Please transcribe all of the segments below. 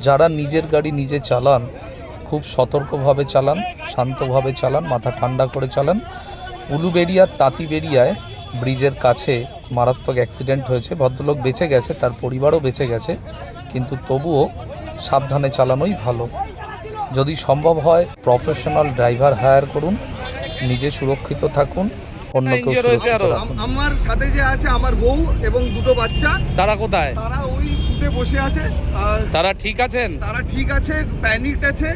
যারা নিজের গাড়ি নিজে চালান খুব সতর্কভাবে চালান, শান্তভাবে চালান, মাথা ঠান্ডা করে চালান। উলুবেড়িয়ার তাঁতিবেড়িয়ায় ব্রিজের কাছে মারাত্মক অ্যাক্সিডেন্ট হয়েছে, ভদ্রলোক বেঁচে গেছে, তার পরিবারও বেঁচে গেছে, কিন্তু তবুও সাবধানে চালানোই ভালো। যদি সম্ভব হয় প্রফেশনাল ড্রাইভার হায়ার করুন, নিজে সুরক্ষিত থাকুন, অন্যকেও সুরক্ষিত রাখুন। আমার সাথে যে আছে আমার বউ এবং দুটো বাচ্চা, তারা কোথায়? তারা ওই ফুটে বসে আছে। তারা ঠিক আছেন? তারা ঠিক আছে, প্যানিকড আছে।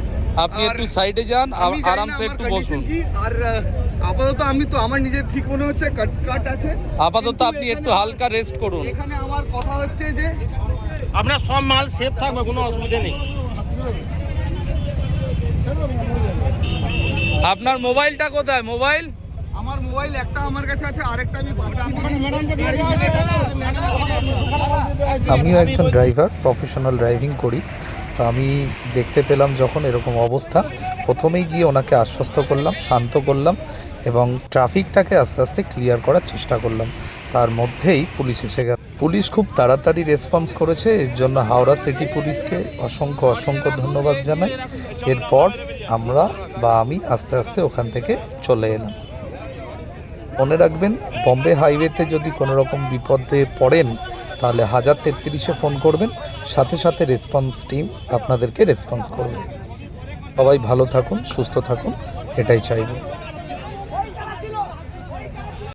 আপনি একটু সাইডে যান, আরামসে একটু বসুন। আর আপাতত আমি তো আমার নিজের ঠিক মনে হচ্ছে কাট আছে। আপাতত আপনি একটু হালকা রেস্ট করুন। এখানে আমার কথা হচ্ছে যে আপনার সব মাল সেফ থাকবে, কোনো অসুবিধা নেই। আপনার মোবাইলটা কোথায়? মোবাইল? আমার মোবাইল একটা আমার কাছে আছে, আরেকটা আমি পাচ্ছি না। আমিও একজন ড্রাইভার, প্রফেশনাল ড্রাইভিং করি। তো আমি দেখতে পেলাম যখন এরকম অবস্থা, প্রথমেই গিয়ে ওনাকে আশ্বস্ত করলাম, শান্ত করলাম এবং ট্রাফিকটাকে আস্তে আস্তে ক্লিয়ার করার চেষ্টা করলাম। তার মধ্যেই পুলিশ এসে গেল। পুলিশ খুব তাড়াতাড়ি রেসপন্স করেছে, এর জন্য হাওড়া সিটি পুলিশকে অসংখ্য অসংখ্য ধন্যবাদ জানাই। এরপর আমি আস্তে আস্তে ওখান থেকে চলে এলাম। মনে রাখবেন, বম্বে হাইওয়েতে যদি কোনো রকম বিপদে পড়েন তাহলে 1033-এ ফোন করবেন, সাথে সাথে রেসপন্স টিম আপনাদেরকে রেসপন্স করবে। সবাই ভালো থাকুন, সুস্থ থাকুন, এটাই চাইব।